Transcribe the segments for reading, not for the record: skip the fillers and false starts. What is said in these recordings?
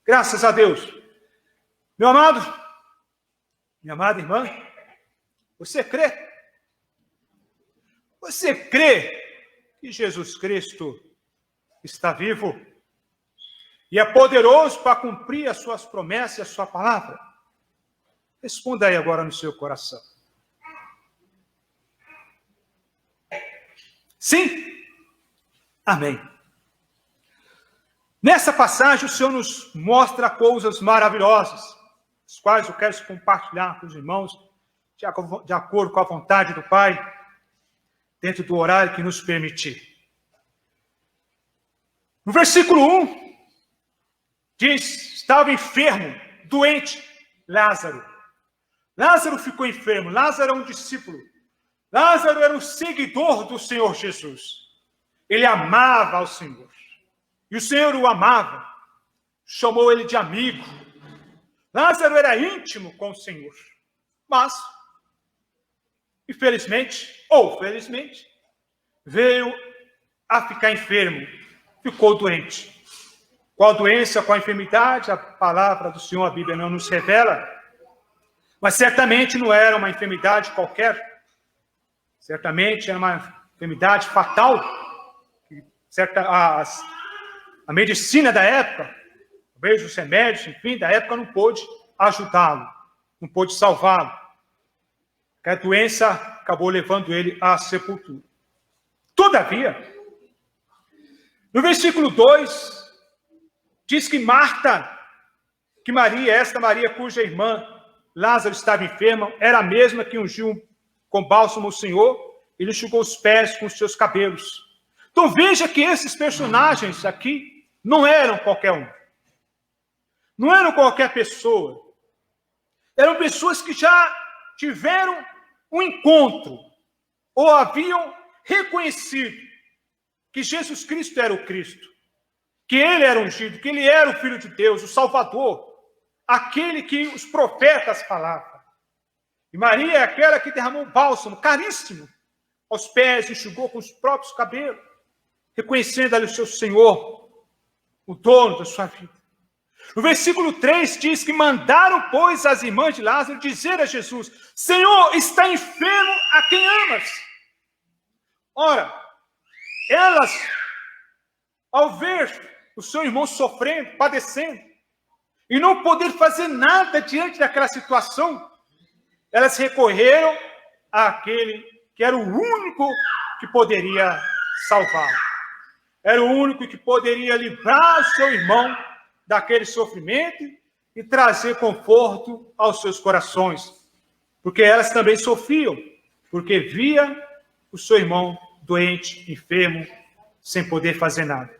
Graças a Deus. Meu amado, minha amada irmã, você crê? Você crê que Jesus Cristo está vivo e é poderoso para cumprir as suas promessas e a sua palavra? Responda aí agora no seu coração. Sim? Amém. Nessa passagem, o Senhor nos mostra coisas maravilhosas, as quais eu quero compartilhar com os irmãos, de acordo com a vontade do Pai, dentro do horário que nos permitir. No versículo 1, diz, estava enfermo, doente, Lázaro. Lázaro ficou enfermo, Lázaro era um discípulo, Lázaro era um seguidor do Senhor Jesus. Ele amava ao Senhor. E o Senhor o amava, chamou ele de amigo. Lázaro era íntimo com o Senhor. Mas, infelizmente, ou felizmente, veio a ficar enfermo, ficou doente. Qual doença, qual enfermidade, a palavra do Senhor, a Bíblia não nos revela. Mas certamente não era uma enfermidade qualquer. Certamente era uma enfermidade fatal. A medicina da época, talvez os remédios, enfim, da época não pôde ajudá-lo, não pôde salvá-lo. A doença acabou levando ele à sepultura. Todavia, no versículo 2, diz que Maria, esta Maria cuja irmã Lázaro estava enferma, era a mesma que ungiu com bálsamo o Senhor e lhe enxugou os pés com os seus cabelos. Então veja que esses personagens aqui não eram qualquer um. Não eram qualquer pessoa. Eram pessoas que já tiveram um encontro ou haviam reconhecido que Jesus Cristo era o Cristo, que ele era ungido, que ele era o Filho de Deus, o Salvador, aquele que os profetas falavam. E Maria é aquela que derramou um bálsamo caríssimo aos pés, enxugou com os próprios cabelos, reconhecendo ali o seu Senhor, o dono da sua vida. No versículo 3 diz que mandaram, pois, as irmãs de Lázaro dizer a Jesus: Senhor, está enfermo a quem amas. Ora, elas, ao ver o seu irmão sofrendo, padecendo, e não poder fazer nada diante daquela situação, elas recorreram àquele que era o único que poderia salvá-lo. Era o único que poderia livrar o seu irmão daquele sofrimento e trazer conforto aos seus corações. Porque elas também sofriam, porque via o seu irmão doente, enfermo, sem poder fazer nada.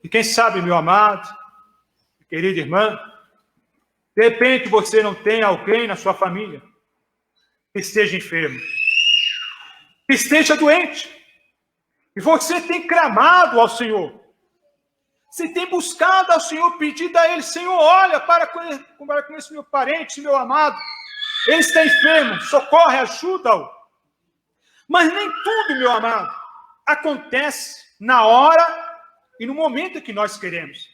E quem sabe, meu amado, querida irmã, de repente você não tem alguém na sua família que esteja enfermo, que esteja doente. E você tem clamado ao Senhor. Você tem buscado ao Senhor, pedido a Ele: Senhor, olha para com esse meu parente, meu amado. Ele está enfermo, socorre, ajuda-o. Mas nem tudo, meu amado, acontece na hora e no momento que nós queremos.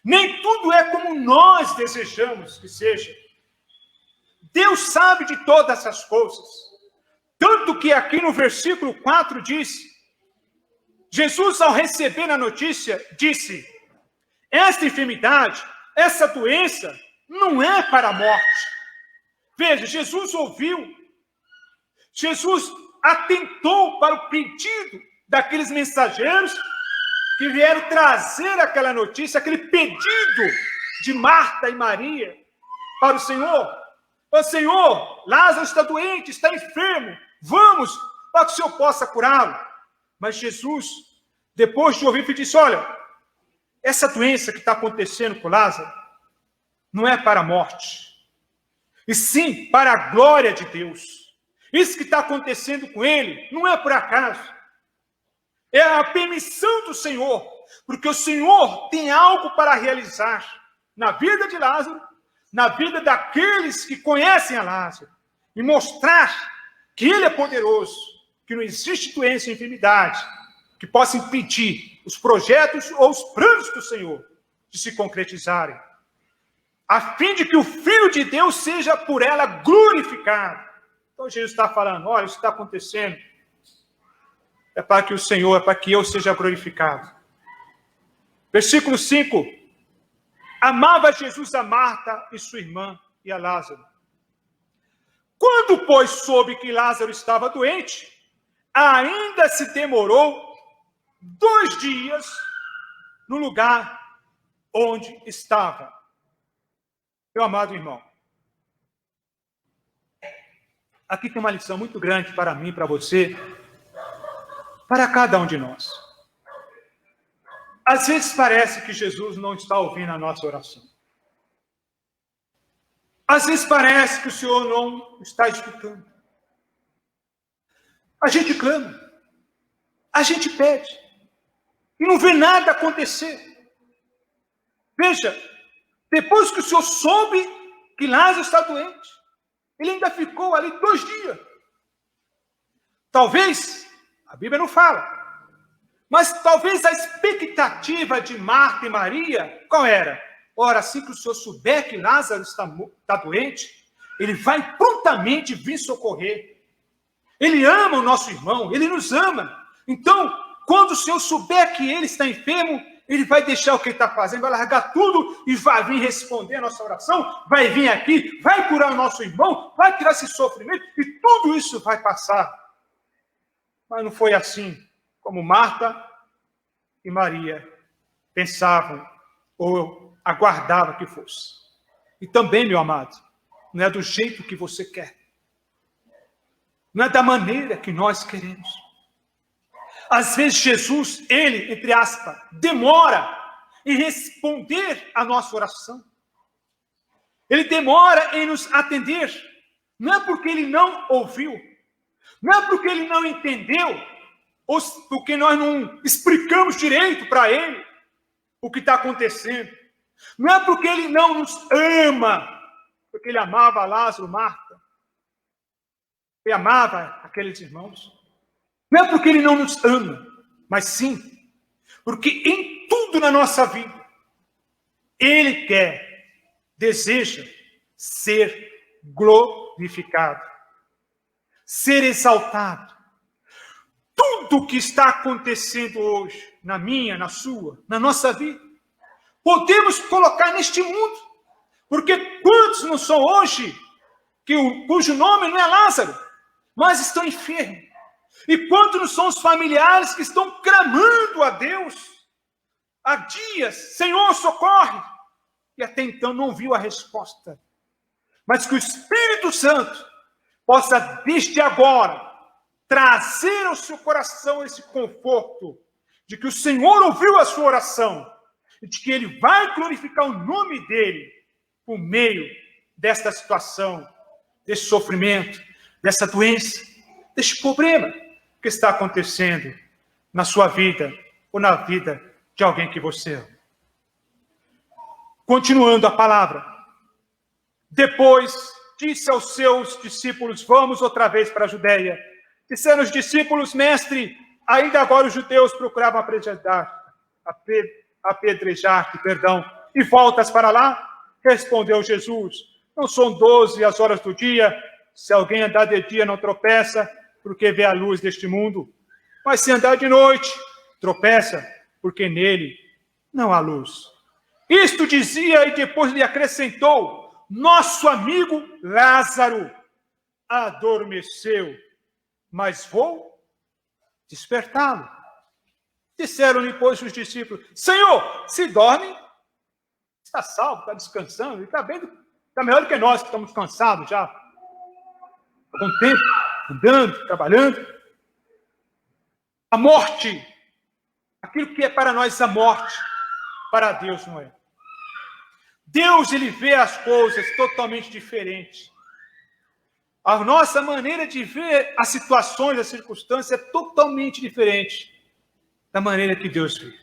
Nem tudo é como nós desejamos que seja. Deus sabe de todas essas coisas. Tanto que aqui no versículo 4 diz: Jesus, ao receber a notícia, disse: esta enfermidade, essa doença, não é para a morte. Veja, Jesus ouviu, Jesus atentou para o pedido daqueles mensageiros que vieram trazer aquela notícia, aquele pedido de Marta e Maria para o Senhor. Ô Senhor, Lázaro está doente, está enfermo, vamos para que o Senhor possa curá-lo. Mas Jesus, depois de ouvir, disse: olha, essa doença que está acontecendo com Lázaro não é para a morte, e sim para a glória de Deus. Isso que está acontecendo com ele não é por acaso. É a permissão do Senhor, porque o Senhor tem algo para realizar na vida de Lázaro, na vida daqueles que conhecem a Lázaro, e mostrar que ele é poderoso, que não existe doença e enfermidade que possa impedir os projetos ou os planos do Senhor de se concretizarem, a fim de que o Filho de Deus seja por ela glorificado. Então Jesus está falando, olha, isso está acontecendo. É para que o Senhor, é para que eu seja glorificado. Versículo 5. Amava Jesus a Marta e sua irmã e a Lázaro. Quando, pois, soube que Lázaro estava doente, ainda se demorou 2 dias no lugar onde estava. Meu amado irmão, aqui tem uma lição muito grande para mim, para você, para cada um de nós. Às vezes parece que Jesus não está ouvindo a nossa oração. Às vezes parece que o Senhor não está escutando. A gente clama, a gente pede, e não vê nada acontecer. Veja, depois que o Senhor soube que Lázaro está doente, ele ainda ficou ali 2 dias. Talvez, a Bíblia não fala, mas talvez a expectativa de Marta e Maria, qual era? Ora, assim que o Senhor souber que Lázaro está doente, ele vai prontamente vir socorrer. Ele ama o nosso irmão, ele nos ama. Então, quando o Senhor souber que ele está enfermo, ele vai deixar o que ele está fazendo, vai largar tudo e vai vir responder a nossa oração, vai vir aqui, vai curar o nosso irmão, vai tirar esse sofrimento e tudo isso vai passar. Mas não foi assim como Marta e Maria pensavam ou aguardavam que fosse. E também, meu amado, não é do jeito que você quer. Não é da maneira que nós queremos. Às vezes Jesus, ele, entre aspas, demora em responder a nossa oração. Ele demora em nos atender. Não é porque ele não ouviu. Não é porque ele não entendeu. Ou porque nós não explicamos direito para ele o que está acontecendo. Não é porque ele não nos ama. Porque ele amava Lázaro, Marta. Ele amava aqueles irmãos. Não é porque ele não nos ama, mas sim, porque em tudo na nossa vida, ele quer, deseja ser glorificado, ser exaltado. Tudo que está acontecendo hoje, na minha, na sua, na nossa vida, podemos colocar neste mundo, porque quantos não são hoje, cujo nome não é Lázaro, mas estão enfermos? E quantos não são os familiares que estão clamando a Deus há dias, Senhor, socorre, e até então não viu a resposta. Mas que o Espírito Santo possa, desde agora, trazer ao seu coração esse conforto de que o Senhor ouviu a sua oração e de que Ele vai glorificar o nome dEle por meio desta situação, desse sofrimento, dessa doença, deste problema que está acontecendo na sua vida ou na vida de alguém que você ama. Continuando a palavra. Depois disse aos seus discípulos, vamos outra vez para a Judeia. Disseram os discípulos, mestre, ainda agora os judeus procuravam apedrejar-te, e voltas para lá? Respondeu Jesus, não são 12 as horas do dia, se alguém andar de dia não tropeça, porque vê a luz deste mundo. Mas se andar de noite, tropeça, porque nele não há luz. Isto dizia e depois lhe acrescentou, nosso amigo Lázaro adormeceu, mas vou despertá-lo. Disseram-lhe, pois, os discípulos, Senhor, se dorme, está salvo, está descansando, está bem, está melhor do que nós que estamos cansados já. Há algum tempo, andando, trabalhando. A morte, aquilo que é para nós a morte, para Deus não é. Deus, ele vê as coisas totalmente diferentes. A nossa maneira de ver as situações, as circunstâncias é totalmente diferente da maneira que Deus vê.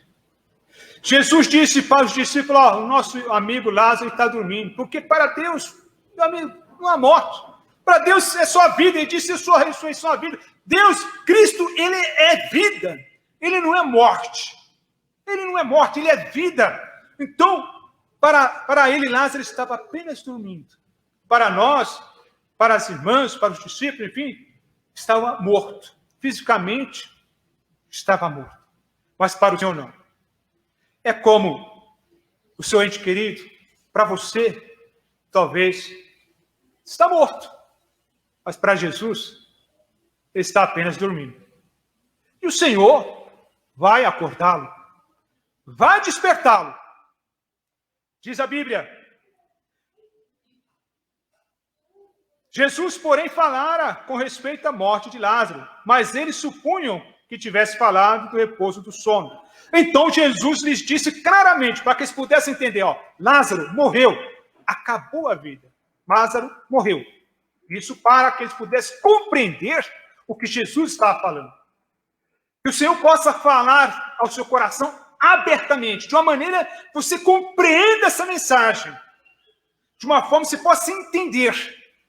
Jesus disse para os discípulos, o nosso amigo Lázaro está dormindo, porque para Deus, meu amigo, não há morte. Para Deus é só a vida, ele disse, é sua ressurreição, a vida. Deus, Cristo, ele é vida, ele não é morte. Ele não é morte, ele é vida. Então, para ele, Lázaro estava apenas dormindo. Para nós, para as irmãs, para os discípulos, enfim, estava morto. Fisicamente, estava morto. Mas para o Senhor, não. É como o seu ente querido, para você, talvez, está morto. Mas para Jesus, ele está apenas dormindo. E o Senhor vai acordá-lo, vai despertá-lo. Diz a Bíblia: Jesus, porém, falara com respeito à morte de Lázaro, mas eles supunham que tivesse falado do repouso do sono. Então Jesus lhes disse claramente, para que eles pudessem entender, Lázaro morreu, acabou a vida. Lázaro morreu. Isso para que eles pudessem compreender o que Jesus estava falando. Que o Senhor possa falar ao seu coração abertamente, de uma maneira que você compreenda essa mensagem, de uma forma que você possa entender,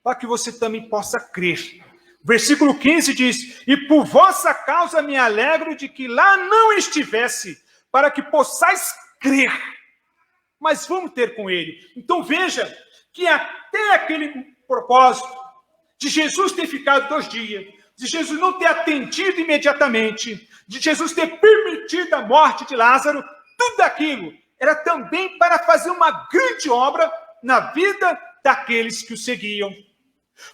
para que você também possa crer. Versículo 15 diz: e por vossa causa me alegro de que lá não estivesse, para que possais crer. Mas vamos ter com ele. Então veja que até aquele propósito de Jesus ter ficado 2 dias, de Jesus não ter atendido imediatamente, de Jesus ter permitido a morte de Lázaro, tudo aquilo era também para fazer uma grande obra na vida daqueles que o seguiam.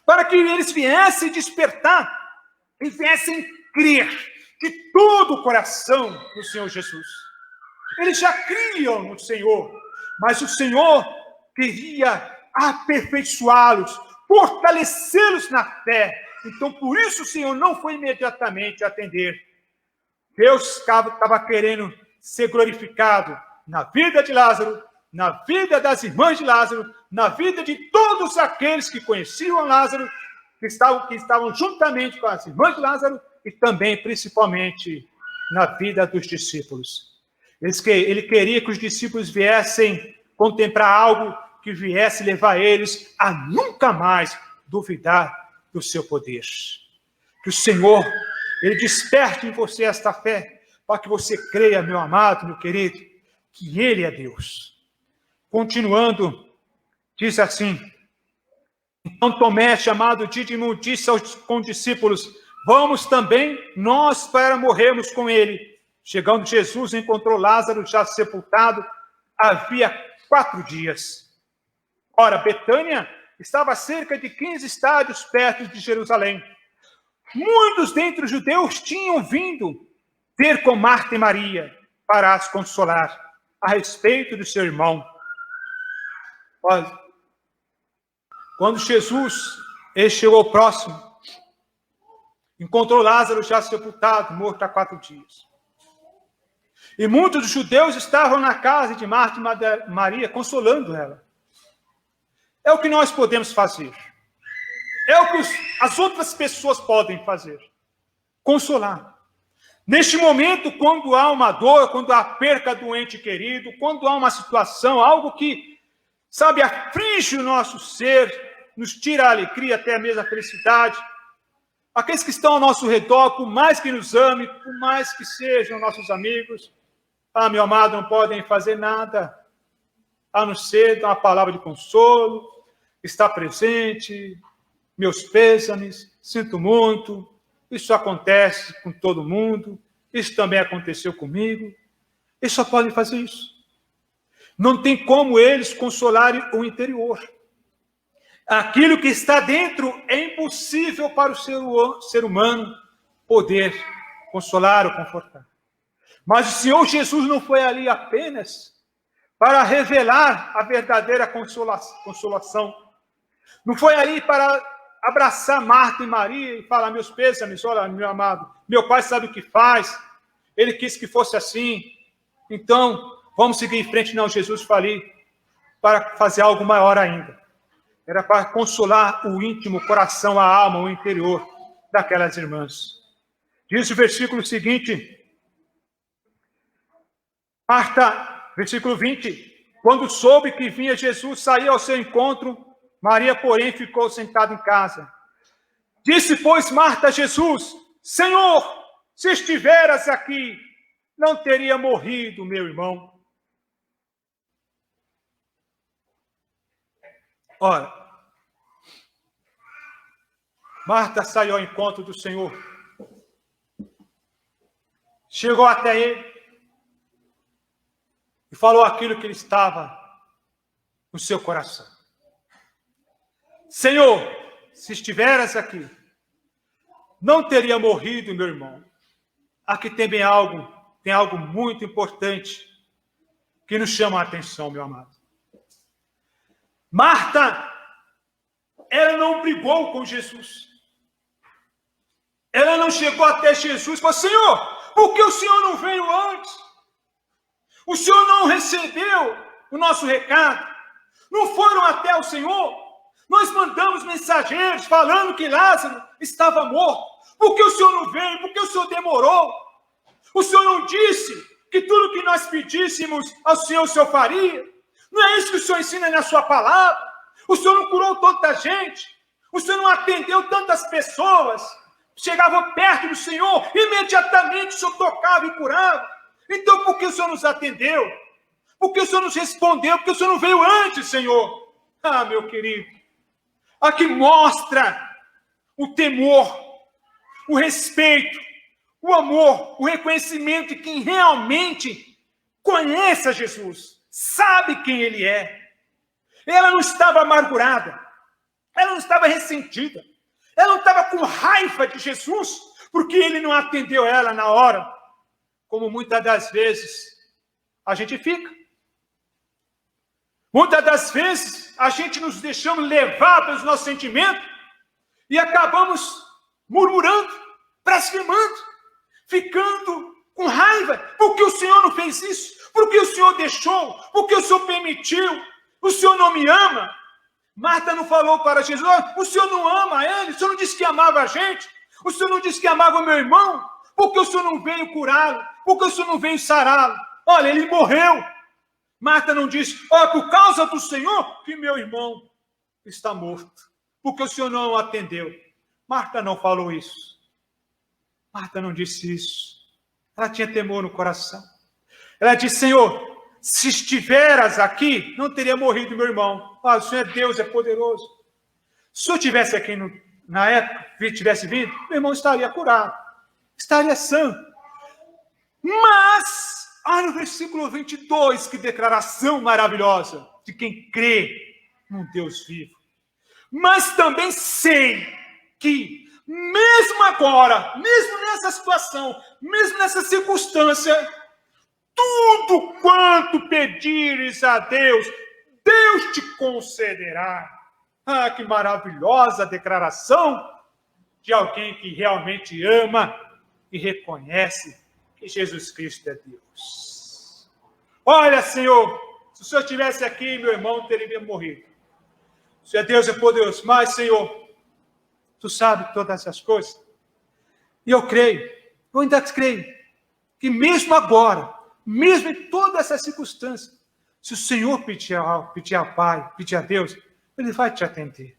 Para que eles viessem despertar e viessem crer de todo o coração no Senhor Jesus. Eles já criam no Senhor, mas o Senhor queria aperfeiçoá-los, fortalecê-los na fé. Então, por isso o Senhor não foi imediatamente atender. Deus estava querendo ser glorificado na vida de Lázaro, na vida das irmãs de Lázaro, na vida de todos aqueles que conheciam Lázaro, que estavam juntamente com as irmãs de Lázaro, e também, principalmente, na vida dos discípulos. Ele queria que os discípulos viessem contemplar algo que viesse levar eles a nunca mais duvidar do seu poder. Que o Senhor, ele desperte em você esta fé, para que você creia, meu amado, meu querido, que ele é Deus. Continuando, diz assim: então Tomé, chamado Dídimo, disse com os discípulos: vamos também nós para morrermos com ele. Chegando Jesus, encontrou Lázaro já sepultado, havia 4 dias. Ora, Betânia estava a cerca de 15 estádios perto de Jerusalém. Muitos dentre os judeus tinham vindo ter com Marta e Maria para as consolar a respeito do seu irmão. Olha, quando Jesus chegou próximo, encontrou Lázaro já sepultado, morto há 4 dias. E muitos dos judeus estavam na casa de Marta e Maria, consolando ela. É o que nós podemos fazer. É o que as outras pessoas podem fazer. Consolar. Neste momento, quando há uma dor, quando há perca do ente querido, quando há uma situação, algo que, aflige o nosso ser, nos tira a alegria, até mesmo a felicidade. Aqueles que estão ao nosso redor, por mais que nos amem, por mais que sejam nossos amigos, meu amado, não podem fazer nada, a não ser dar uma palavra de consolo, estar presente, meus pêsames, sinto muito, isso acontece com todo mundo, isso também aconteceu comigo. Eles só podem fazer isso. Não tem como eles consolarem o interior. Aquilo que está dentro é impossível para o ser humano poder consolar ou confortar. Mas o Senhor Jesus não foi ali apenas para revelar a verdadeira consolação. Não foi ali para abraçar Marta e Maria e falar: meus pêsames, olha, meu amado, meu pai sabe o que faz, ele quis que fosse assim, então vamos seguir em frente. Não, Jesus foi ali para fazer algo maior ainda. Era para consolar o íntimo, o coração, a alma, o interior daquelas irmãs. Diz o versículo seguinte, Marta, versículo 20, quando soube que vinha Jesus, saiu ao seu encontro. Maria, porém, ficou sentada em casa. Disse, pois, Marta a Jesus: Senhor, se estiveras aqui, não teria morrido meu irmão. Ora, Marta saiu ao encontro do Senhor. Chegou até ele e falou aquilo que ele estava no seu coração. Senhor, se estiveras aqui, não teria morrido meu irmão. Aqui tem algo muito importante que nos chama a atenção, meu amado. Marta, ela não brigou com Jesus. Ela não chegou até Jesus e falou, Senhor, por que o Senhor não veio antes? O Senhor não recebeu o nosso recado? Não foram até o Senhor? Nós mandamos mensageiros falando que Lázaro estava morto. Por que o Senhor não veio? Por que o Senhor demorou? O Senhor não disse que tudo que nós pedíssemos ao Senhor, o Senhor faria? Não é isso que o Senhor ensina na sua palavra? O Senhor não curou tanta gente? O Senhor não atendeu tantas pessoas? Chegavam perto do Senhor, imediatamente o Senhor tocava e curava. Então por que o Senhor nos atendeu? Por que o Senhor nos respondeu? Por que o Senhor não veio antes, Senhor? Ah, meu querido, aqui mostra o temor, o respeito, o amor, o reconhecimento de quem realmente conhece a Jesus, sabe quem Ele é. Ela não estava amargurada, ela não estava ressentida, ela não estava com raiva de Jesus, porque Ele não atendeu ela na hora, como muitas das vezes a gente fica. Muitas das vezes a gente nos deixamos levar pelos nossos sentimentos e acabamos murmurando, blasfemando, ficando com raiva. Por que o Senhor não fez isso? Por que o Senhor deixou? Por que o Senhor permitiu? O Senhor não me ama? Marta não falou para Jesus, o Senhor não ama ele? O Senhor não disse que amava a gente? O Senhor não disse que amava o meu irmão? Por que o Senhor não veio curá-lo? Por que o Senhor não veio sará-lo? Olha, ele morreu. Marta não disse, por causa do Senhor que meu irmão está morto. Porque o Senhor não o atendeu. Marta não falou isso. Marta não disse isso. Ela tinha temor no coração. Ela disse, Senhor, se estiveras aqui, não teria morrido meu irmão. O Senhor é Deus, é poderoso. Se eu estivesse aqui na época, tivesse vindo, meu irmão estaria curado. Estaria sã. Mas, olha o versículo 22, que declaração maravilhosa de quem crê num Deus vivo. Mas também sei que, mesmo agora, mesmo nessa situação, mesmo nessa circunstância, tudo quanto pedires a Deus, Deus te concederá. Ah, que maravilhosa declaração de alguém que realmente ama e reconhece que Jesus Cristo é Deus. Olha, Senhor, se o Senhor estivesse aqui, meu irmão teria morrido. O Senhor é Deus, é poderoso, mas, Senhor, Tu sabes todas essas coisas. E eu ainda creio, que mesmo agora, mesmo em todas essas circunstâncias, se o Senhor pedir ao Pai, pedir a Deus, Ele vai te atender.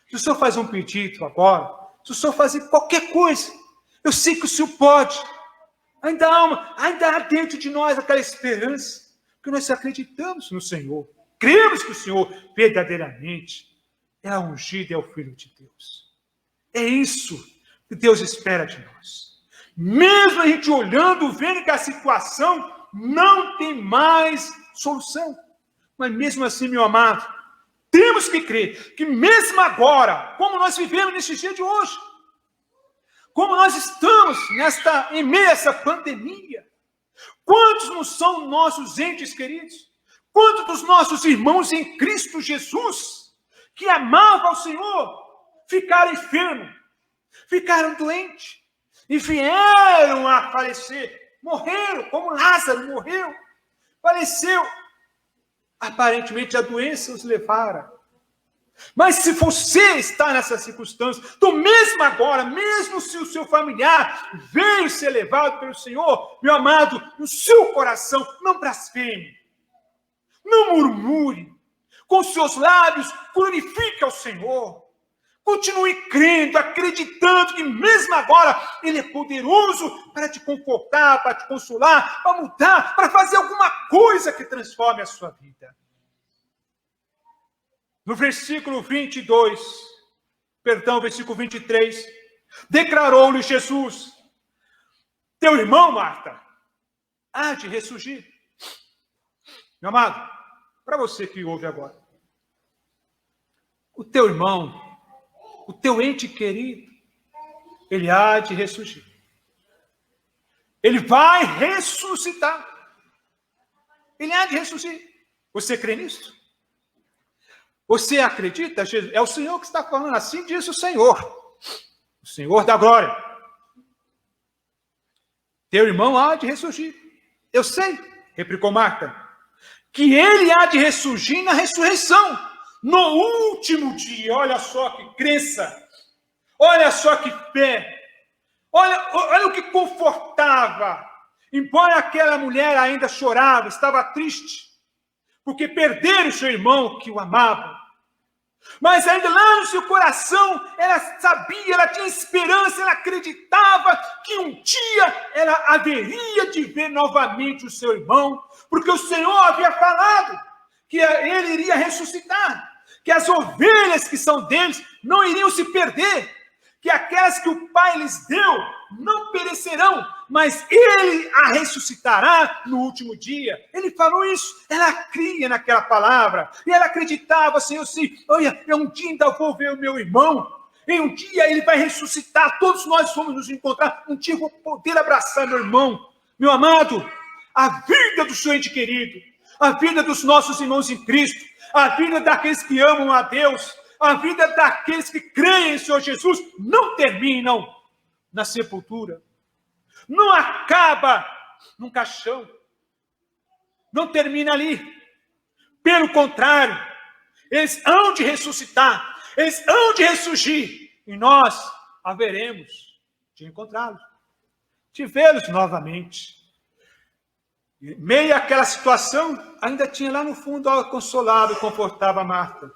Se o Senhor faz um pedido agora, se o Senhor fazer qualquer coisa, eu sei que o Senhor pode. Ainda há dentro de nós aquela esperança, porque nós acreditamos no Senhor. Cremos que o Senhor verdadeiramente é ungido, é o Filho de Deus. É isso que Deus espera de nós. Mesmo a gente olhando, vendo que a situação não tem mais solução. Mas mesmo assim, meu amado, temos que crer que mesmo agora, como nós vivemos neste dia de hoje, como nós estamos em meio a essa pandemia, quantos não são nossos entes queridos? Quantos dos nossos irmãos em Cristo Jesus, que amavam ao Senhor, ficaram enfermos, ficaram doentes, e vieram a falecer, morreram, como Lázaro morreu, faleceu. Aparentemente a doença os levara. Mas se você está nessa circunstância, então mesmo agora, mesmo se o seu familiar veio ser levado pelo Senhor, meu amado, no seu coração, não blasfeme, não murmure, com seus lábios glorifique ao Senhor. Continue crendo, acreditando que mesmo agora Ele é poderoso para te confortar, para te consolar, para mudar, para fazer alguma coisa que transforme a sua vida. no versículo 22, perdão, versículo 23, declarou-lhe Jesus: teu irmão, Marta, há de ressurgir. Meu amado, para você que ouve agora, o teu irmão, o teu ente querido, ele há de ressurgir. Ele vai ressuscitar. Ele há de ressurgir. Você crê nisso? Você acredita? Jesus? É o Senhor que está falando, assim diz o Senhor da glória. Teu irmão há de ressurgir. Eu sei, replicou Marta, que ele há de ressurgir na ressurreição, no último dia. Olha só que crença, olha só que fé, olha o que confortava. Embora aquela mulher ainda chorava, estava triste, porque perderam o seu irmão que o amava. Mas ainda lá no seu coração, ela sabia, ela tinha esperança, ela acreditava que um dia ela haveria de ver novamente o seu irmão, porque o Senhor havia falado que ele iria ressuscitar, que as ovelhas que são deles não iriam se perder, que aquelas que o Pai lhes deu não perecerão, mas ele a ressuscitará no último dia. Ele falou isso, ela cria naquela palavra, e ela acreditava, Senhor, assim, olha, eu um dia ainda vou ver o meu irmão, e um dia ele vai ressuscitar, todos nós vamos nos encontrar, um dia eu vou poder abraçar meu irmão. Meu amado, a vida do seu ente querido, a vida dos nossos irmãos em Cristo, a vida daqueles que amam a Deus, a vida daqueles que creem em Senhor Jesus, não terminam na sepultura, não acaba num caixão, não termina ali. Pelo contrário, eles hão de ressuscitar, eles hão de ressurgir, e nós haveremos de encontrá-los, de vê-los novamente. Em meio àquela situação, ainda tinha lá no fundo algo consolado e confortava a Marta,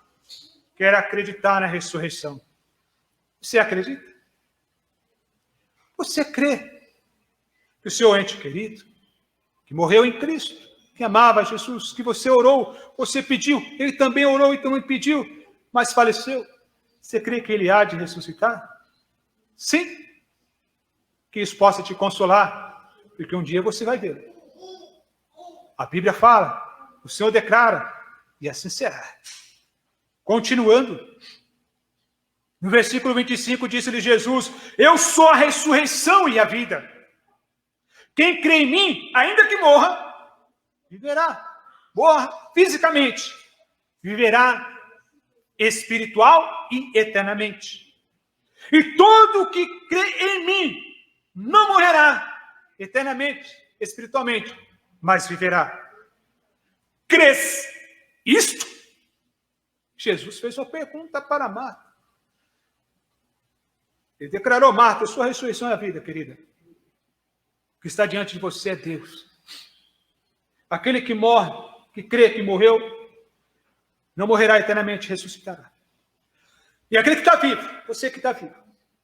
que era acreditar na ressurreição. Você acredita? Você crê que o seu ente querido, que morreu em Cristo, que amava Jesus, que você orou, você pediu, ele também orou e também pediu, mas faleceu. Você crê que ele há de ressuscitar? Sim. Que isso possa te consolar, porque um dia você vai vê-lo. A Bíblia fala, o Senhor declara, e assim será. Continuando, no versículo 25, disse-lhe Jesus: eu sou a ressurreição e a vida. Quem crê em mim, ainda que morra, viverá. Morra fisicamente, viverá espiritual e eternamente. E todo o que crê em mim não morrerá eternamente, espiritualmente, mas viverá. Crês isto? Jesus fez uma pergunta para Marta. Ele declarou: Marta, a sua ressurreição é a vida, querida. O que está diante de você é Deus. Aquele que morre, que crê que morreu, não morrerá eternamente, ressuscitará. E aquele que está vivo, você que está vivo,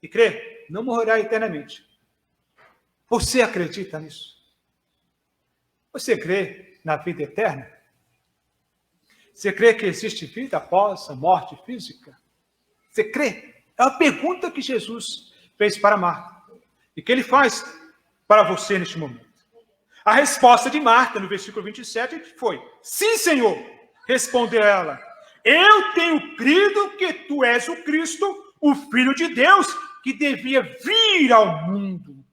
e crê, não morrerá eternamente. Você acredita nisso? Você crê na vida eterna? Você crê que existe vida após a morte física? Você crê? É uma pergunta que Jesus fez para Marta e que ele faz para você neste momento. A resposta de Marta, no versículo 27, foi: sim, Senhor. Respondeu ela: eu tenho crido que tu és o Cristo, o Filho de Deus, que devia vir ao mundo.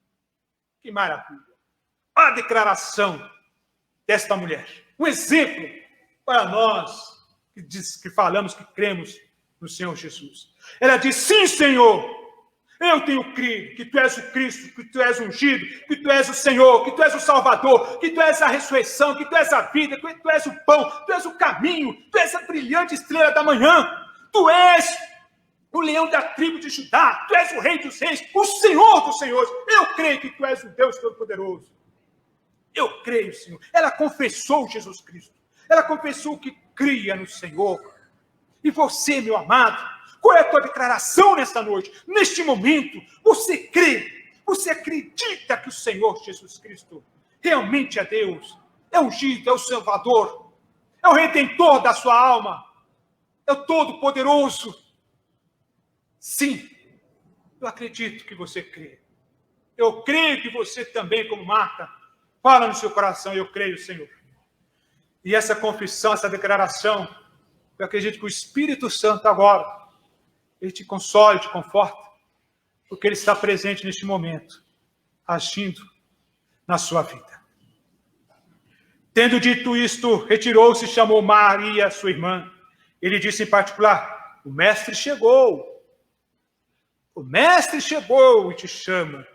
Que maravilha! A declaração desta mulher. Um exemplo para nós que falamos que cremos no Senhor Jesus. Ela diz: sim, Senhor, eu tenho crido que tu és o Cristo, que tu és o ungido, que tu és o Senhor, que tu és o Salvador, que tu és a ressurreição, que tu és a vida, que tu és o pão, tu és o caminho, tu és a brilhante estrela da manhã, tu és o leão da tribo de Judá, tu és o Rei dos Reis, o Senhor dos Senhores. Eu creio que tu és o Deus Todo-Poderoso. Eu creio, Senhor. Ela confessou Jesus Cristo. Ela confessou que cria no Senhor. E você, meu amado, qual é a tua declaração nesta noite? Neste momento, você crê, você acredita que o Senhor Jesus Cristo realmente é Deus, é ungido, é o Salvador, é o Redentor da sua alma. é o Todo-Poderoso. Sim, eu acredito que você crê. Eu creio que você também, como Marta, fala no seu coração, eu creio, Senhor. E essa confissão, essa declaração, eu acredito que o Espírito Santo agora, ele te consola, te conforta, porque ele está presente neste momento, agindo na sua vida. Tendo dito isto, retirou-se e chamou Maria, sua irmã. Ele disse em particular: o mestre chegou. O mestre chegou e te chama.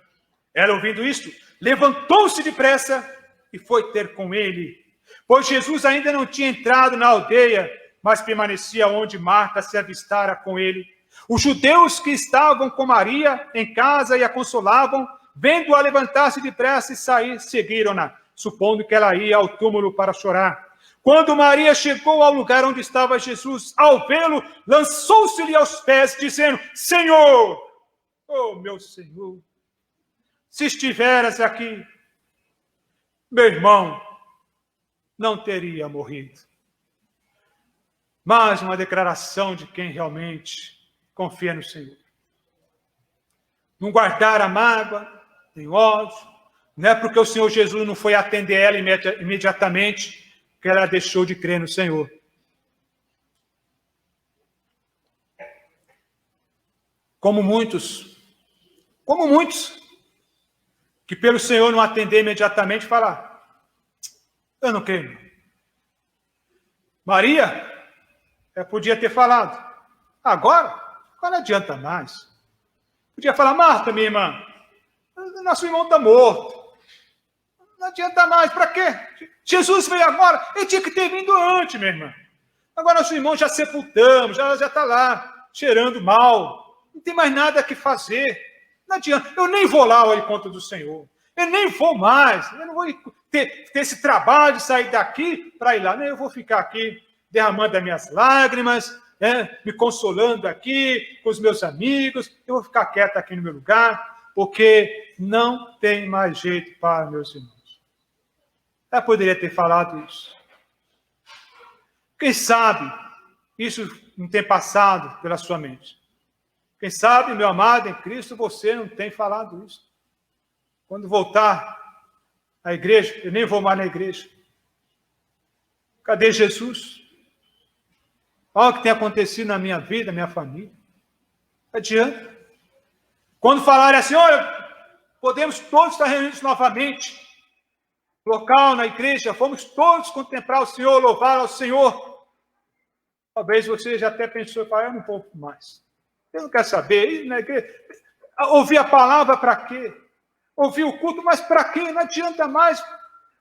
Ela, ouvindo isto, levantou-se depressa e foi ter com ele. Pois Jesus ainda não tinha entrado na aldeia, mas permanecia onde Marta se avistara com ele. Os judeus que estavam com Maria em casa e a consolavam, vendo-a levantar-se depressa e sair, seguiram-na, supondo que ela ia ao túmulo para chorar. Quando Maria chegou ao lugar onde estava Jesus, ao vê-lo, lançou-se-lhe aos pés, dizendo: Senhor, oh meu Senhor, se estiveras aqui, meu irmão não teria morrido. Mais uma declaração de quem realmente confia no Senhor. Não guardar a mágoa, nem ódio, não é porque o Senhor Jesus não foi atender ela imediatamente que ela deixou de crer no Senhor. Como muitos, que pelo Senhor não atender imediatamente, falar: eu não creio. Maria, podia ter falado: agora não adianta mais. Podia falar: Marta, minha irmã, nosso irmão está morto. Não adianta mais, para quê? Jesus veio agora, ele tinha que ter vindo antes, minha irmã. Agora nosso irmão já sepultamos, já está lá, cheirando mal. Não tem mais nada que fazer. Não adianta, eu nem vou lá ao encontro do Senhor. Eu nem vou mais. Eu não vou ter esse trabalho de sair daqui para ir lá. Nem eu vou ficar aqui derramando as minhas lágrimas, me consolando aqui com os meus amigos. Eu vou ficar quieto aqui no meu lugar, porque não tem mais jeito para meus irmãos. Ela poderia ter falado isso. Quem sabe isso não tem passado pela sua mente. Quem sabe, meu amado em Cristo, você não tem falado isso. Quando voltar à igreja, eu nem vou mais na igreja. Cadê Jesus? Olha o que tem acontecido na minha vida, na minha família. Não adianta. Quando falarem assim: olha, podemos todos estar reunidos novamente, local, na igreja, fomos todos contemplar o Senhor, louvar ao Senhor. Talvez você já até pensou e falou: eu não vou mais. Eu não quero saber. Ir na igreja, ouvir a palavra para quê? Ouvir o culto, mas para quê? Não adianta mais.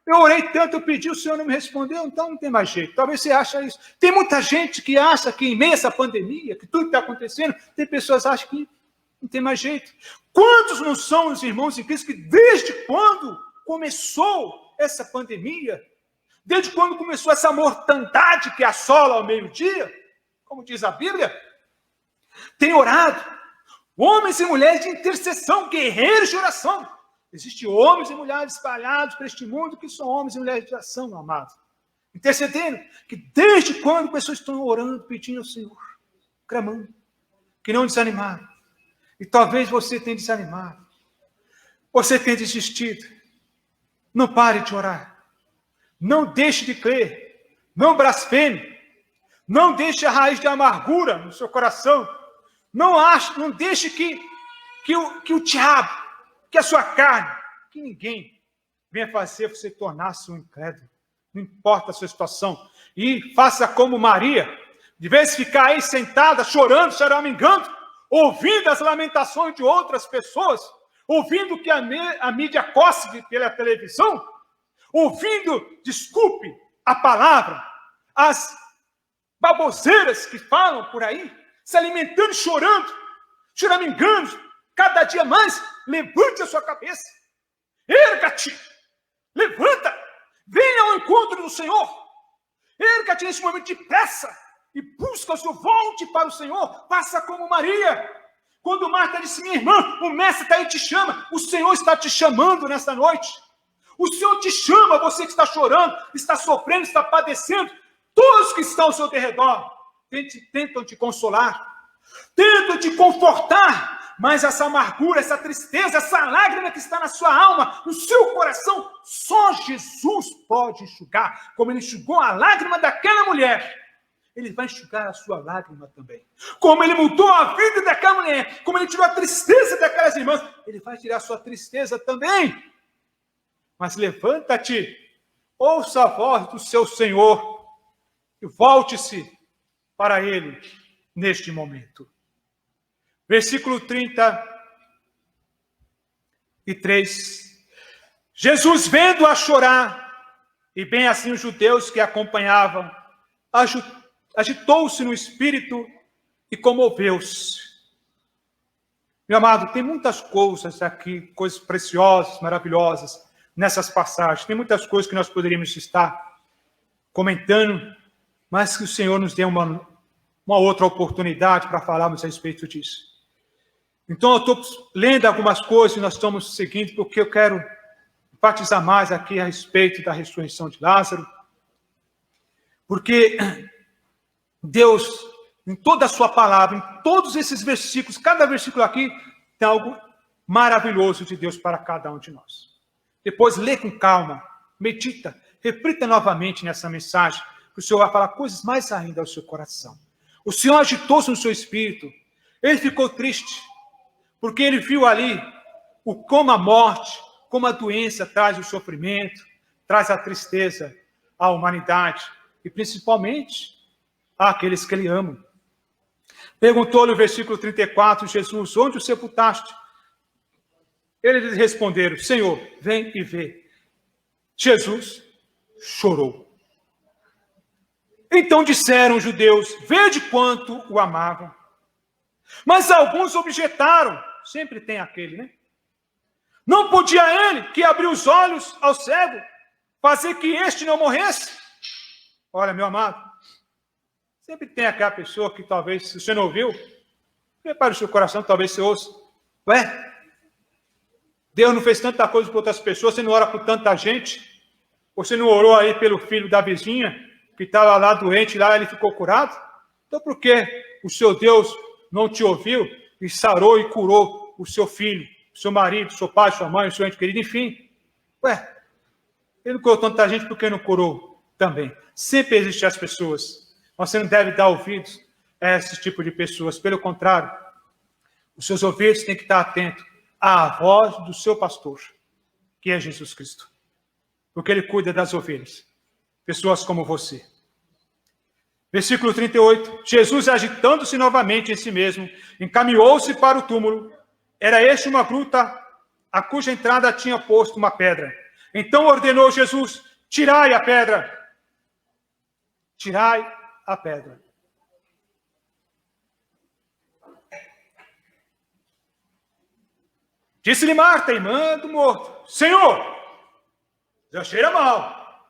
Eu orei tanto, eu pedi, o Senhor não me respondeu, então não tem mais jeito. Talvez você ache isso. Tem muita gente que acha que em meio a essa pandemia, que tudo está acontecendo, tem pessoas que acham que não tem mais jeito. Quantos não são os irmãos em Cristo que desde quando começou essa pandemia, desde quando começou essa mortandade que assola ao meio-dia, como diz a Bíblia, tem orado, homens e mulheres de intercessão, guerreiros de oração. Existem homens e mulheres espalhados por este mundo que são homens e mulheres de oração, meu amado. Intercedendo, que desde quando pessoas estão orando, pedindo ao Senhor, clamando, que não desanimaram. E talvez você tenha desanimado, você tenha desistido. Não pare de orar. Não deixe de crer. Não blasfeme. Não deixe a raiz de amargura no seu coração. Não deixe que o diabo, que a sua carne, que ninguém venha fazer você tornar-se um incrédulo. Não importa a sua situação. E faça como Maria, de vez em ficar aí sentada, chorando, choramingando, ouvindo as lamentações de outras pessoas, ouvindo que a mídia coce pela televisão, ouvindo, desculpe a palavra, as baboseiras que falam por aí, se alimentando, chorando, choramingando, cada dia mais. Levante a sua cabeça, erga-te, levanta, venha ao encontro do Senhor, erga-te nesse momento depressa e busca o Senhor, volte para o Senhor, faça como Maria. Quando Marta disse: minha irmã, o mestre está aí e te chama, o Senhor está te chamando nesta noite. O Senhor te chama, você que está chorando, está sofrendo, está padecendo, todos que estão ao seu redor. tentam te consolar, tentam te confortar, mas essa amargura, essa tristeza, essa lágrima que está na sua alma, no seu coração, só Jesus pode enxugar, como ele enxugou a lágrima daquela mulher. Ele vai enxugar a sua lágrima também. Como ele mudou a vida daquela mulher, como ele tirou a tristeza daquelas irmãs, ele vai tirar a sua tristeza também. Mas levanta-te, ouça a voz do seu Senhor e volte-se para ele neste momento. Versículo 33. Jesus, vendo-a chorar, e bem assim os judeus que a acompanhavam, agitou-se no espírito e comoveu-se. Meu amado, tem muitas coisas aqui, coisas preciosas, maravilhosas, nessas passagens. Tem muitas coisas que nós poderíamos estar comentando, mas que o Senhor nos dê uma outra oportunidade para falarmos a respeito disso. Então, eu estou lendo algumas coisas e nós estamos seguindo, porque eu quero enfatizar mais aqui a respeito da ressurreição de Lázaro. Porque Deus, em toda a sua palavra, em todos esses versículos, cada versículo aqui, tem algo maravilhoso de Deus para cada um de nós. Depois, lê com calma, medita, reflita novamente nessa mensagem, que o Senhor vai falar coisas mais ainda ao seu coração. O Senhor agitou-se no seu espírito, ele ficou triste, porque ele viu ali como a morte, como a doença traz o sofrimento, traz a tristeza à humanidade, e principalmente àqueles que ele ama. Perguntou-lhe o versículo 34, Jesus, onde o sepultaste? Eles responderam, Senhor, vem e vê. Jesus chorou. Então disseram os judeus, vede quanto o amavam. Mas alguns objetaram, sempre tem aquele, né? Não podia ele, que abriu os olhos ao cego, fazer que este não morresse? Olha, meu amado, sempre tem aquela pessoa que talvez, se você não ouviu, prepare o seu coração, talvez você ouça. Ué, Deus não fez tanta coisa por outras pessoas, você não ora por tanta gente? Você não orou aí pelo filho da vizinha, que estava lá doente, lá ele ficou curado? Então por que o seu Deus não te ouviu e sarou e curou o seu filho, o seu marido, o seu pai, sua mãe, o seu ente querido, enfim? Ué, ele não curou tanta gente, por que não curou também? Sempre existem as pessoas. Você não deve dar ouvidos a esse tipo de pessoas. Pelo contrário, os seus ouvidos têm que estar atentos à voz do seu pastor, que é Jesus Cristo. Porque ele cuida das ovelhas. Pessoas como você. Versículo 38. Jesus, agitando-se novamente em si mesmo, encaminhou-se para o túmulo. Era este uma gruta, a cuja entrada tinha posto uma pedra. Então ordenou Jesus, tirai a pedra. Tirai a pedra. Disse-lhe Marta, irmã do morto, Senhor, já cheira mal,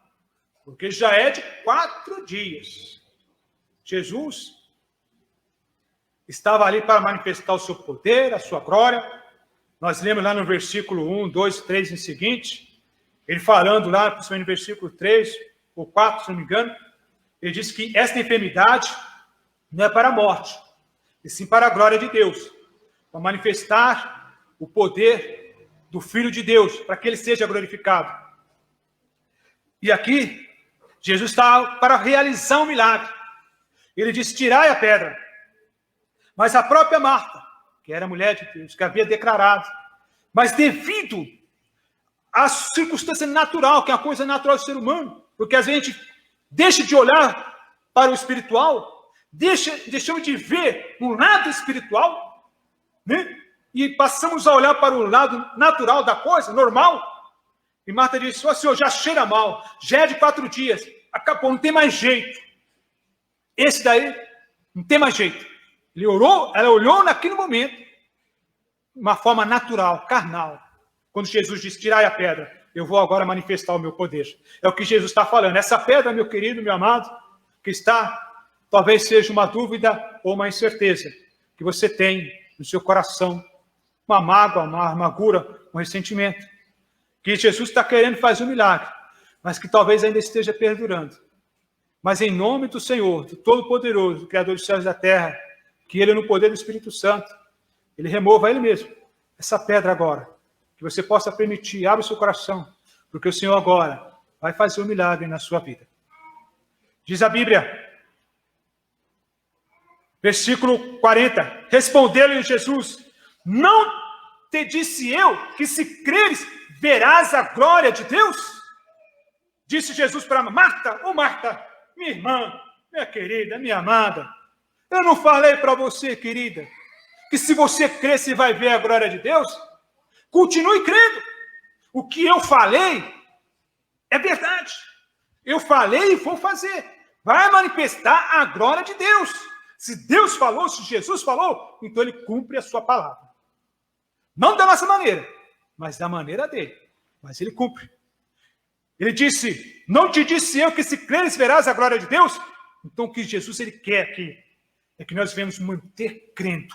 porque já é de 4 dias. Jesus estava ali para manifestar o seu poder, a sua glória. Nós lemos lá no versículo 1, 2, 3 em seguinte, ele falando lá, principalmente no versículo 3 ou 4, se não me engano, ele diz que esta enfermidade não é para a morte, e sim para a glória de Deus, para manifestar o poder do Filho de Deus, para que ele seja glorificado. E aqui, Jesus está para realizar um milagre. Ele diz, tirai a pedra. Mas a própria Marta, que era mulher de Deus, que havia declarado, mas devido à circunstância natural, que é a coisa natural do ser humano, porque às vezes a gente deixa de olhar para o espiritual, deixamos de ver no lado espiritual, né? E passamos a olhar para o lado natural da coisa, normal. E Marta disse, Senhor, já cheira mal, já é de 4 dias, acabou, não tem mais jeito. Esse daí, não tem mais jeito. Ela olhou naquele momento, de uma forma natural, carnal. Quando Jesus disse, tirai a pedra, eu vou agora manifestar o meu poder. É o que Jesus está falando. Essa pedra, meu querido, meu amado, que está, talvez seja uma dúvida ou uma incerteza, que você tem no seu coração, uma mágoa, uma amargura, um ressentimento, que Jesus está querendo fazer um milagre, mas que talvez ainda esteja perdurando. Mas em nome do Senhor, do Todo-Poderoso, do Criador dos céus e da terra, que Ele, no poder do Espírito Santo, Ele remova Ele mesmo, essa pedra agora. Que você possa permitir, abre o seu coração, porque o Senhor agora vai fazer um milagre na sua vida. Diz a Bíblia, versículo 40, respondeu-lhe Jesus, não te disse eu que se creres, verás a glória de Deus? Disse Jesus para Marta, Marta, minha irmã, minha querida, minha amada, eu não falei para você, querida, que se você crer, você vai ver a glória de Deus? Continue crendo. O que eu falei é verdade. Eu falei e vou fazer. Vai manifestar a glória de Deus. Se Deus falou, se Jesus falou, então Ele cumpre a sua palavra. Não da nossa maneira, mas da maneira dele. Mas Ele cumpre. Ele disse, não te disse eu que se creres verás a glória de Deus? Então o que Jesus Ele quer aqui é que nós venhamos manter crendo,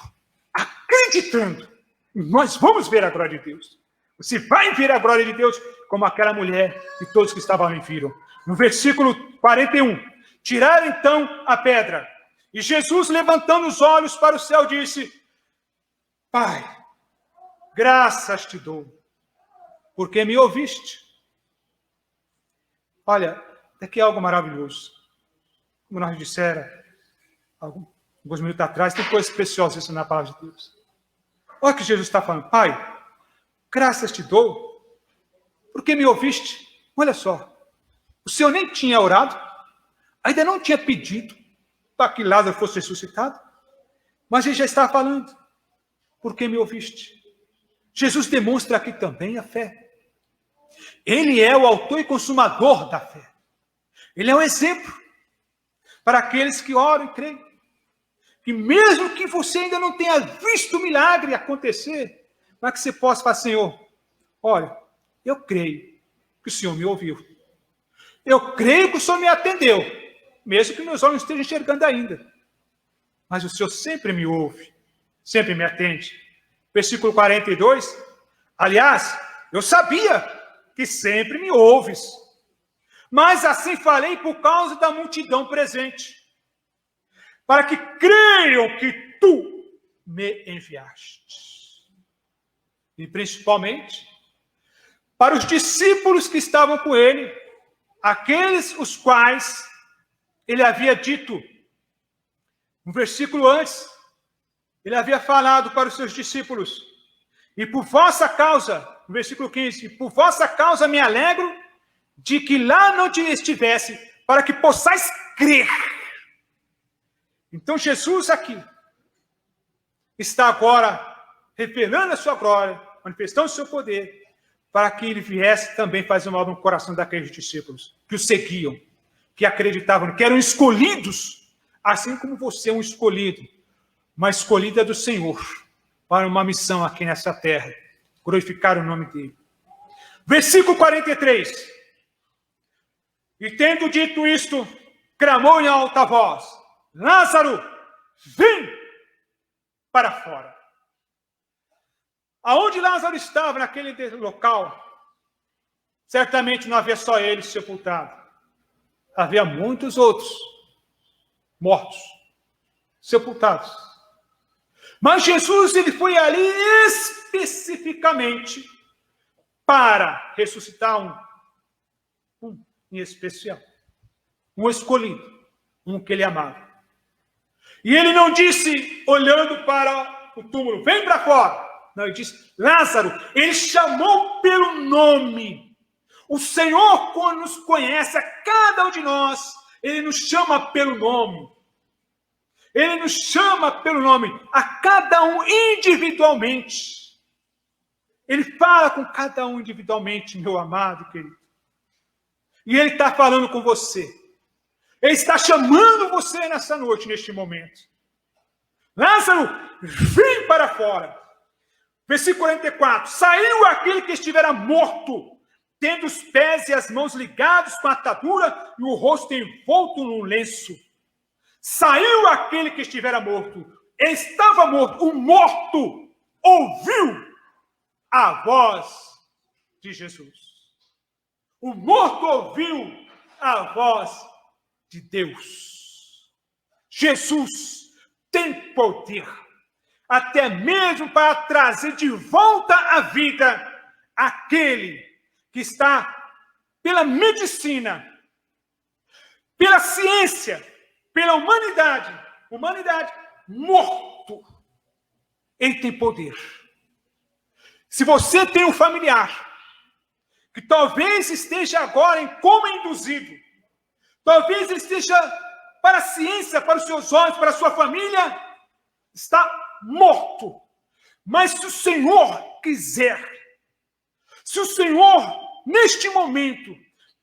acreditando. Nós vamos ver a glória de Deus. Você vai ver a glória de Deus como aquela mulher e todos que estavam ali viram. No versículo 41, tiraram então a pedra. E Jesus, levantando os olhos para o céu, disse, Pai, graças te dou, porque me ouviste. Olha, aqui é algo maravilhoso. Como nós dissemos alguns minutos atrás, tem coisas preciosas na palavra de Deus. Olha o que Jesus está falando. Pai, graças te dou, porque me ouviste. Olha só, o Senhor nem tinha orado, ainda não tinha pedido para que Lázaro fosse ressuscitado, mas Ele já está falando, porque me ouviste. Jesus demonstra aqui também a fé. Ele é o autor e consumador da fé. Ele é um exemplo para aqueles que oram e creem. Que mesmo que você ainda não tenha visto o milagre acontecer, mas que você possa falar, Senhor, olha, eu creio que o Senhor me ouviu. Eu creio que o Senhor me atendeu, mesmo que meus olhos não estejam enxergando ainda. Mas o Senhor sempre me ouve, sempre me atende. Versículo 42, aliás, eu sabia que sempre me ouves, mas assim falei por causa da multidão presente, para que creiam que tu me enviaste. E principalmente para os discípulos que estavam com ele, aqueles os quais ele havia dito, no versículo antes, ele havia falado para os seus discípulos, e por vossa causa, no versículo 15, por vossa causa me alegro de que lá não te estivesse, para que possais crer. Então Jesus aqui está agora revelando a sua glória, manifestando o seu poder, para que ele viesse também fazer uma obra no coração daqueles discípulos que o seguiam, que acreditavam, que eram escolhidos, assim como você é um escolhido, uma escolhida do Senhor, para uma missão aqui nessa terra, glorificar o nome dele. Versículo 43. E tendo dito isto, clamou em alta voz, Lázaro, vem para fora. Aonde Lázaro estava naquele local, certamente não havia só ele sepultado. Havia muitos outros mortos, sepultados. Mas Jesus, ele foi ali especificamente para ressuscitar um em especial, um escolhido, um que ele amava. E ele não disse, olhando para o túmulo, vem para fora. Não, ele disse, Lázaro, ele chamou pelo nome. O Senhor, quando nos conhece, a cada um de nós, ele nos chama pelo nome. Ele nos chama pelo nome, a cada um individualmente. Ele fala com cada um individualmente, meu amado querido. E ele está falando com você. Ele está chamando você nessa noite, neste momento. Lázaro, vem para fora. Versículo 44. Saiu aquele que estivera morto, tendo os pés e as mãos ligados com atadura e o rosto envolto num lenço. Saiu aquele que estivera morto. Estava morto. O morto ouviu a voz de Jesus. O morto ouviu a voz de Deus. Jesus tem poder, até mesmo para trazer de volta à vida aquele que está pela medicina, pela ciência, pela humanidade morto. Ele tem poder. Se você tem um familiar que talvez esteja agora em coma induzido, talvez ele esteja para a ciência, para os seus olhos, para a sua família, está morto. Mas se o Senhor quiser, se o Senhor, neste momento,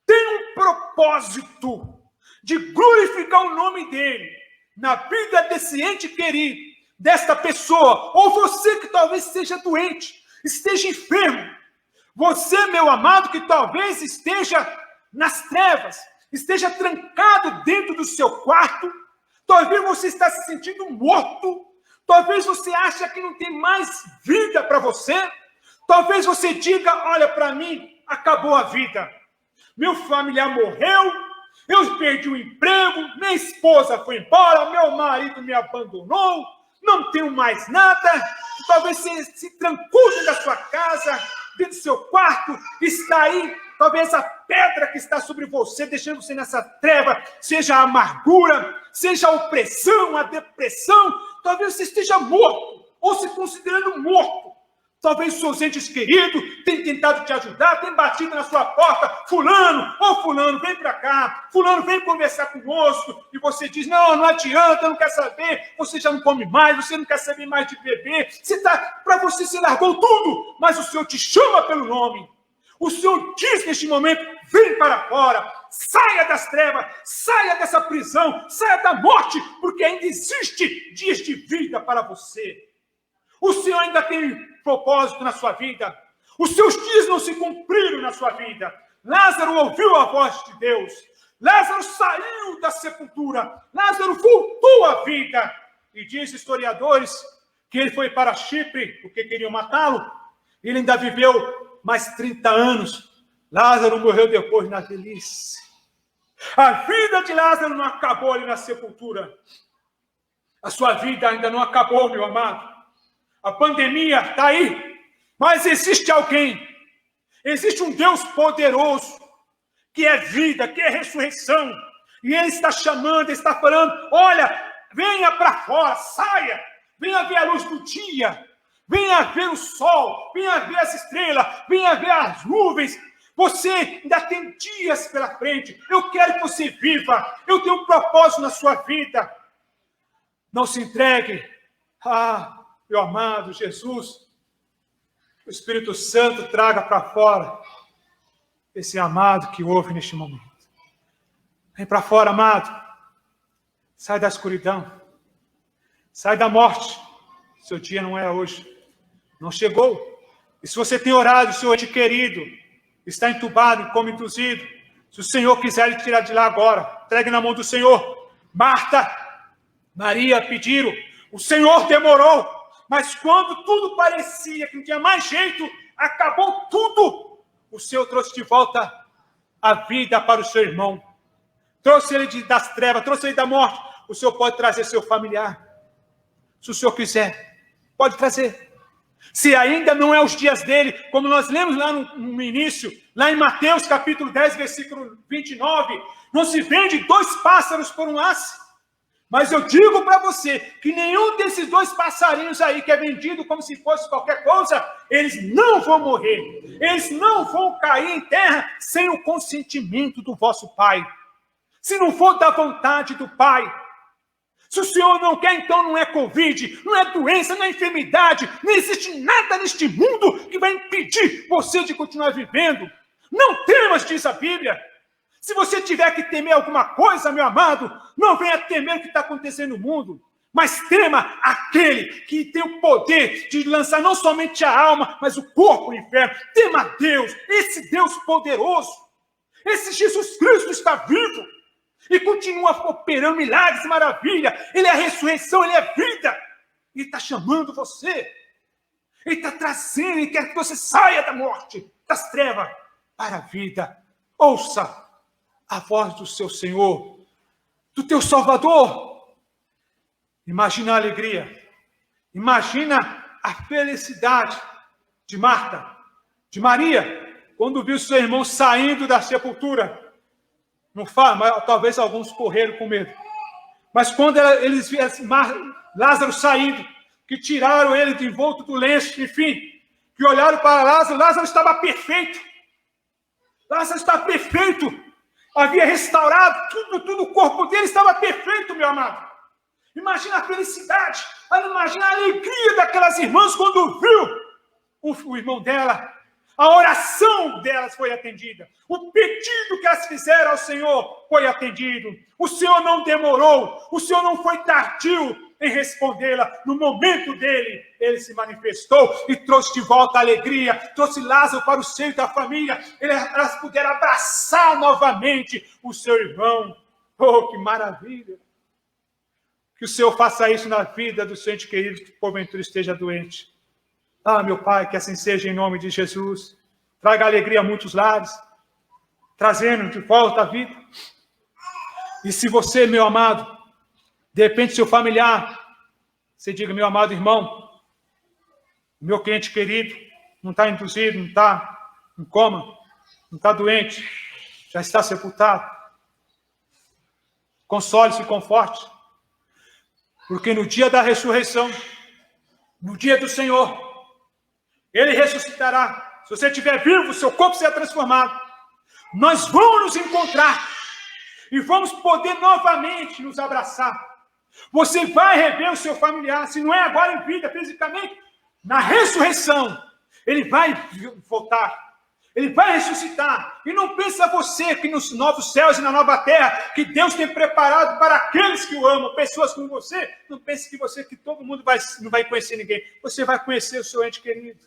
tem um propósito de glorificar o nome dele na vida desse ente querido, desta pessoa, ou você que talvez esteja doente, esteja enfermo, você, meu amado, que talvez esteja nas trevas, esteja trancado dentro do seu quarto, talvez você está se sentindo morto, talvez você ache que não tem mais vida para você, talvez você diga, olha para mim, acabou a vida, meu familiar morreu, eu perdi o emprego, minha esposa foi embora, meu marido me abandonou, não tenho mais nada. Talvez você se trancou dentro da sua casa, dentro do seu quarto, está aí, talvez a pedra que está sobre você, deixando você nessa treva, seja a amargura, seja a opressão, a depressão, talvez você esteja morto, ou se considerando morto. Talvez os seus entes queridos tenham tentado te ajudar, tenham batido na sua porta, fulano, fulano, vem para cá, fulano, vem conversar conosco, e você diz, não adianta, eu não quero saber, você já não come mais, você não quer saber mais de beber, para você se largou tudo, mas o Senhor te chama pelo nome, o Senhor diz neste momento, vem para fora, saia das trevas, saia dessa prisão, saia da morte, porque ainda existe dias de vida para você. O Senhor ainda tem propósito na sua vida. Os seus dias não se cumpriram na sua vida. Lázaro ouviu a voz de Deus. Lázaro saiu da sepultura. Lázaro voltou à vida. E diz historiadores que ele foi para Chipre porque queriam matá-lo. Ele ainda viveu mais 30 anos. Lázaro morreu depois na velhice. A vida de Lázaro não acabou ali na sepultura. A sua vida ainda não acabou, meu amado. A pandemia está aí, mas existe alguém, existe um Deus poderoso, que é vida, que é ressurreição, e Ele está chamando, Ele está falando, olha, venha para fora, saia, venha ver a luz do dia, venha ver o sol, venha ver as estrelas, venha ver as nuvens, você ainda tem dias pela frente, eu quero que você viva, eu tenho um propósito na sua vida, não se entregue, meu amado Jesus, o Espírito Santo traga para fora esse amado que ouve neste momento. Vem para fora, amado. Sai da escuridão. Sai da morte. Seu dia não é hoje. Não chegou. E se você tem orado, seu ente querido está entubado, em coma induzido, se o Senhor quiser lhe tirar de lá agora, entregue na mão do Senhor. Marta, Maria pediram. O Senhor demorou. Mas quando tudo parecia que não tinha mais jeito, acabou tudo, o Senhor trouxe de volta a vida para o seu irmão. Trouxe ele das trevas, trouxe ele da morte. O Senhor pode trazer seu familiar. Se o Senhor quiser, pode trazer. Se ainda não é os dias dele, como nós lemos lá no início, lá em Mateus capítulo 10, versículo 29, não se vende 2 pássaros por um laço. Mas eu digo para você que nenhum desses 2 passarinhos aí que é vendido como se fosse qualquer coisa, eles não vão morrer. Eles não vão cair em terra sem o consentimento do vosso Pai. Se não for da vontade do Pai. Se o Senhor não quer, então não é Covid, não é doença, não é enfermidade. Não existe nada neste mundo que vai impedir você de continuar vivendo. Não temas, diz a Bíblia. Se você tiver que temer alguma coisa, meu amado, não venha temer o que está acontecendo no mundo, mas tema aquele que tem o poder de lançar não somente a alma, mas o corpo no inferno. Tema Deus, esse Deus poderoso. Esse Jesus Cristo está vivo e continua operando milagres e maravilha. Ele é a ressurreição, Ele é a vida. Ele está chamando você. Ele está trazendo, Ele quer que você saia da morte, das trevas, para a vida. Ouça a voz do seu Senhor. do teu Salvador. Imagina a alegria, imagina a felicidade de Marta, de Maria, quando viu seu irmão saindo da sepultura. Não fala, mas talvez alguns correram com medo. Mas quando eles viram Lázaro saindo, que tiraram ele de envolto do lenço, enfim, que olharam para Lázaro, Lázaro estava perfeito. Lázaro estava perfeito. Havia restaurado tudo, o corpo dele estava perfeito, meu amado. Imagina a felicidade, imagina a alegria daquelas irmãs quando viu o irmão dela. A oração delas foi atendida. O pedido que elas fizeram ao Senhor foi atendido. O Senhor não demorou. O Senhor não foi tardio em respondê-la. No momento dele, ele se manifestou e trouxe de volta a alegria. Trouxe Lázaro para o seio da família. Elas puderam abraçar novamente o seu irmão. Oh, que maravilha! Que o Senhor faça isso na vida do seu ente querido que porventura esteja doente. Ah, meu Pai, que assim seja em nome de Jesus. Traga alegria a muitos lares, trazendo de volta a vida. E se você, meu amado, de repente seu familiar, você diga, meu amado irmão, meu cliente querido, não está induzido, não está em coma, não está doente, já está sepultado. Console-se e conforte, porque no dia da ressurreição, no dia do Senhor, ele ressuscitará. Se você estiver vivo, seu corpo será transformado. Nós vamos nos encontrar e vamos poder novamente nos abraçar. Você vai rever o seu familiar, se não é agora em vida, fisicamente, na ressurreição, ele vai voltar. Ele vai ressuscitar. E não pensa você que nos novos céus e na nova terra, que Deus tem preparado para aqueles que o amam, pessoas como você, não pense que todo mundo não vai conhecer ninguém. Você vai conhecer o seu ente querido.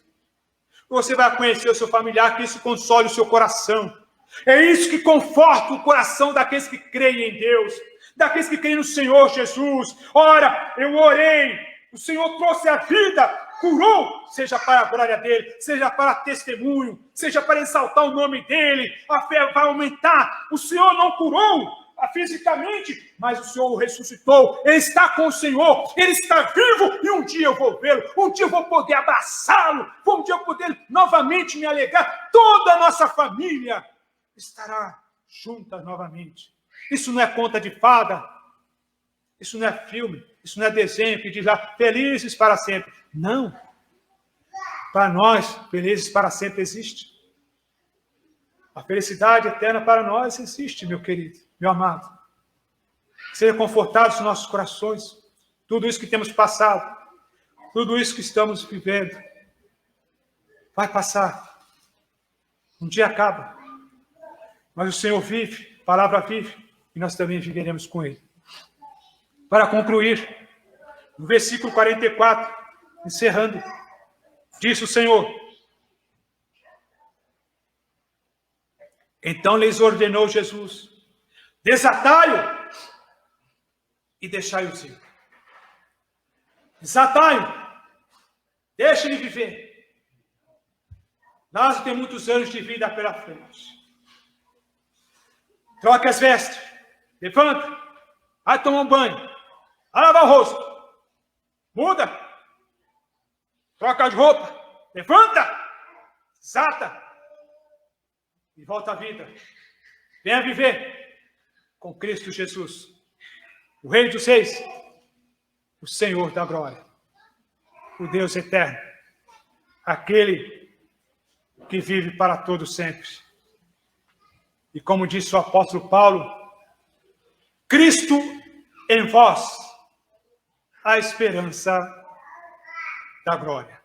Você vai conhecer o seu familiar, que isso console o seu coração. É isso que conforta o coração daqueles que creem em Deus, daqueles que creem no Senhor Jesus. Ora, eu orei, o Senhor trouxe a vida, curou, seja para a glória dele, seja para testemunho, seja para exaltar o nome dele, a fé vai aumentar. O Senhor não curou fisicamente, mas o Senhor o ressuscitou, ele está com o Senhor, ele está vivo, e um dia eu vou vê-lo, um dia eu vou poder abraçá-lo, um dia eu vou poder novamente me alegrar, toda a nossa família estará junta novamente. Isso não é conta de fada, isso não é filme, isso não é desenho que diz lá, felizes para sempre. Não. Para nós, felizes para sempre existe. A felicidade eterna para nós existe, meu querido, meu amado. Seja confortados os nossos corações. Tudo isso que temos passado, tudo isso que estamos vivendo, vai passar. Um dia acaba. Mas o Senhor vive, a palavra vive, e nós também viveremos com Ele. Para concluir, no versículo 44, encerrando, disse o Senhor: então lhes ordenou Jesus: desatai-o e deixai-o ir. Desatai-o, deixe ele viver. Lázaro tem muitos anos de vida pela frente. Troque as vestes, levanta, vai tomar um banho, vai lavar o rosto, muda, troca de roupa, levanta, desata e volta à vida. Venha viver com Cristo Jesus, o Rei dos Reis, o Senhor da glória, o Deus eterno, aquele que vive para todo sempre. E como disse o apóstolo Paulo, Cristo em vós, a esperança da glória.